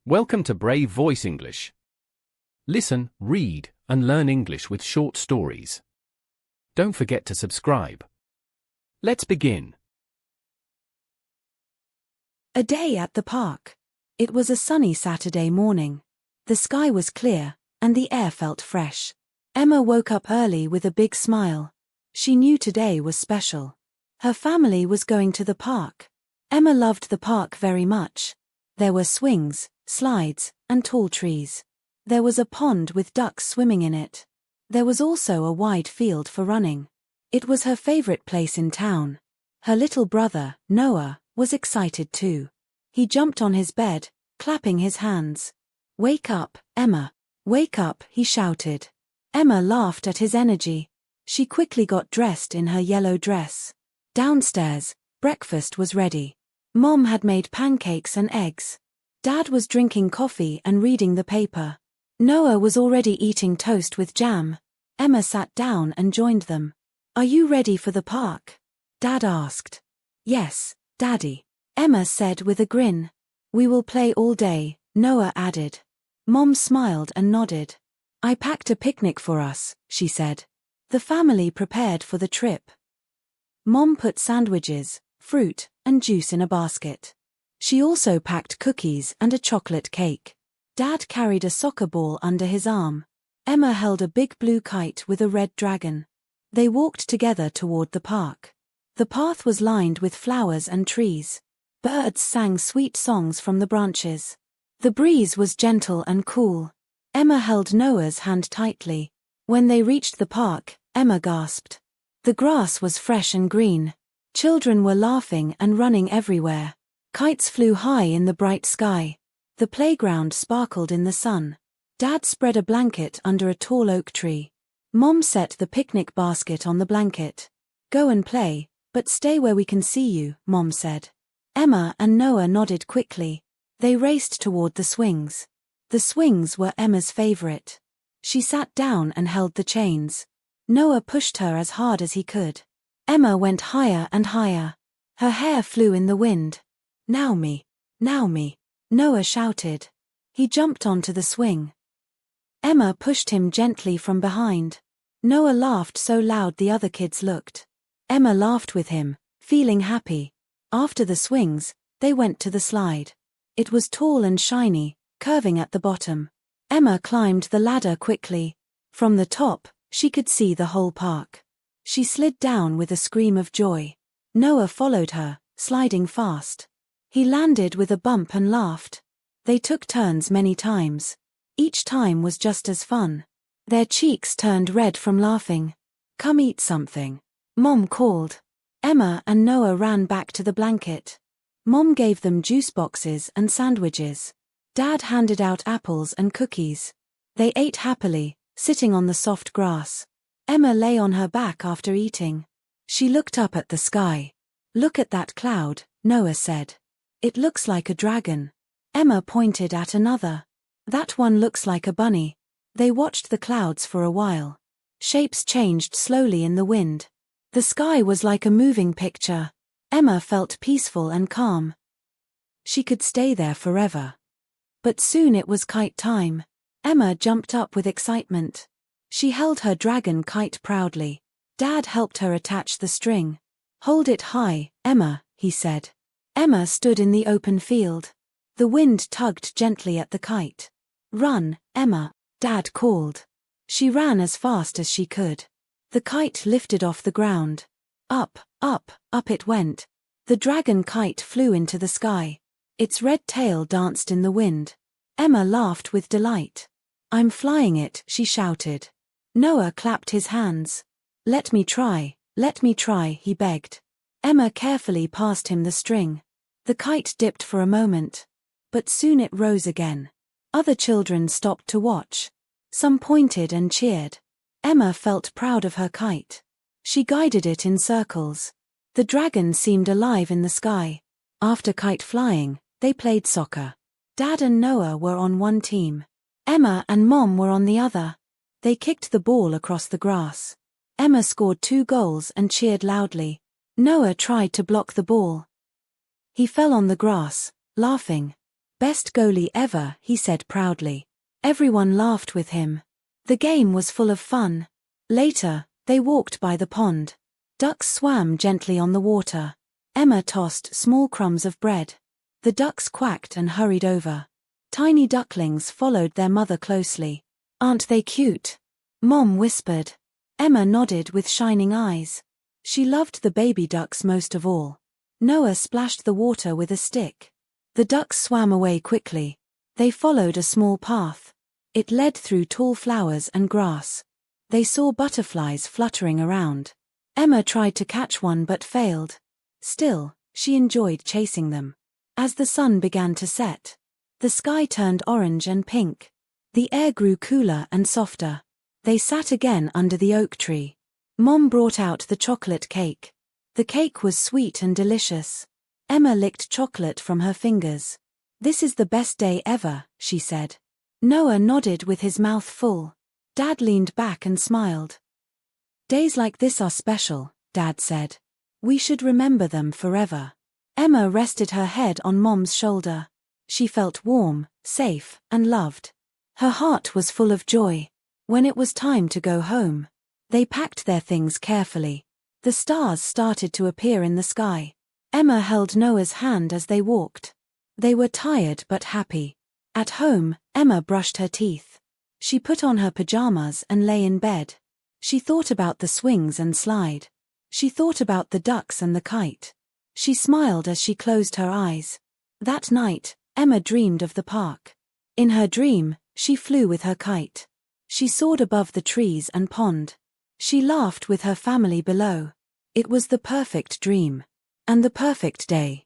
Welcome to Brave Voice English. Listen, read, and learn English with short stories. Don't forget to subscribe. Let's begin. A day at the park. It was a sunny Saturday morning. The sky was clear, and the air felt fresh. Emma woke up early with a big smile. She knew today was special. Her family was going to the park. Emma loved the park very much. There were swings, slides, and tall trees. There was a pond with ducks swimming in it. There was also a wide field for running. It was her favorite place in town. Her little brother, Noah, was excited too. He jumped on his bed, clapping his hands. "Wake up, Emma. Wake up," he shouted. Emma laughed at his energy. She quickly got dressed in her yellow dress. Downstairs, breakfast was ready. Mom had made pancakes and eggs. Dad was drinking coffee and reading the paper. Noah was already eating toast with jam. Emma sat down and joined them. "Are you ready for the park?" Dad asked. "Yes, Daddy," Emma said with a grin. "We will play all day," Noah added. Mom smiled and nodded. "I packed a picnic for us," she said. The family prepared for the trip. Mom put sandwiches, fruit, and juice in a basket. She also packed cookies and a chocolate cake. Dad carried a soccer ball under his arm. Emma held a big blue kite with a red dragon. They walked together toward the park. The path was lined with flowers and trees. Birds sang sweet songs from the branches. The breeze was gentle and cool. Emma held Noah's hand tightly. When they reached the park, Emma gasped. The grass was fresh and green. Children were laughing and running everywhere. Kites flew high in the bright sky. The playground sparkled in the sun. Dad spread a blanket under a tall oak tree. Mom set the picnic basket on the blanket. "Go and play, but stay where we can see you," Mom said. Emma and Noah nodded quickly. They raced toward the swings. The swings were Emma's favorite. She sat down and held the chains. Noah pushed her as hard as he could. Emma went higher and higher. Her hair flew in the wind. "Now me, now me," Noah shouted. He jumped onto the swing. Emma pushed him gently from behind. Noah laughed so loud the other kids looked. Emma laughed with him, feeling happy. After the swings, they went to the slide. It was tall and shiny, curving at the bottom. Emma climbed the ladder quickly. From the top, she could see the whole park. She slid down with a scream of joy. Noah followed her, sliding fast. He landed with a bump and laughed. They took turns many times. Each time was just as fun. Their cheeks turned red from laughing. "Come eat something," Mom called. Emma and Noah ran back to the blanket. Mom gave them juice boxes and sandwiches. Dad handed out apples and cookies. They ate happily, sitting on the soft grass. Emma lay on her back after eating. She looked up at the sky. "Look at that cloud," Noah said. "It looks like a dragon." Emma pointed at another. "That one looks like a bunny." They watched the clouds for a while. Shapes changed slowly in the wind. The sky was like a moving picture. Emma felt peaceful and calm. She could stay there forever. But soon it was kite time. Emma jumped up with excitement. She held her dragon kite proudly. Dad helped her attach the string. "Hold it high, Emma," he said. Emma stood in the open field. The wind tugged gently at the kite. "Run, Emma," Dad called. She ran as fast as she could. The kite lifted off the ground. Up, up, up it went. The dragon kite flew into the sky. Its red tail danced in the wind. Emma laughed with delight. "I'm flying it," she shouted. Noah clapped his hands. Let me try," he begged. Emma carefully passed him the string. The kite dipped for a moment. But soon it rose again. Other children stopped to watch. Some pointed and cheered. Emma felt proud of her kite. She guided it in circles. The dragon seemed alive in the sky. After kite flying, they played soccer. Dad and Noah were on one team. Emma and Mom were on the other. They kicked the ball across the grass. Emma scored 2 goals and cheered loudly. Noah tried to block the ball. He fell on the grass, laughing. Best goalie ever, he said proudly. Everyone laughed with him. The game was full of fun. Later, they walked by the pond. Ducks swam gently on the water. Emma tossed small crumbs of bread. The ducks quacked and hurried over. Tiny ducklings followed their mother closely. "Aren't they cute?" Mom whispered. Emma nodded with shining eyes. She loved the baby ducks most of all. Noah splashed the water with a stick. The ducks swam away quickly. They followed a small path. It led through tall flowers and grass. They saw butterflies fluttering around. Emma tried to catch one but failed. Still, she enjoyed chasing them. As the sun began to set, the sky turned orange and pink. The air grew cooler and softer. They sat again under the oak tree. Mom brought out the chocolate cake. The cake was sweet and delicious. Emma licked chocolate from her fingers. "This is the best day ever," she said. Noah nodded with his mouth full. Dad leaned back and smiled. "Days like this are special," Dad said. "We should remember them forever." Emma rested her head on Mom's shoulder. She felt warm, safe, and loved. Her heart was full of joy. When it was time to go home, they packed their things carefully. The stars started to appear in the sky. Emma held Noah's hand as they walked. They were tired but happy. At home, Emma brushed her teeth. She put on her pajamas and lay in bed. She thought about the swings and slide. She thought about the ducks and the kite. She smiled as she closed her eyes. That night, Emma dreamed of the park. In her dream, she flew with her kite. She soared above the trees and pond. She laughed with her family below. It was the perfect dream. And the perfect day.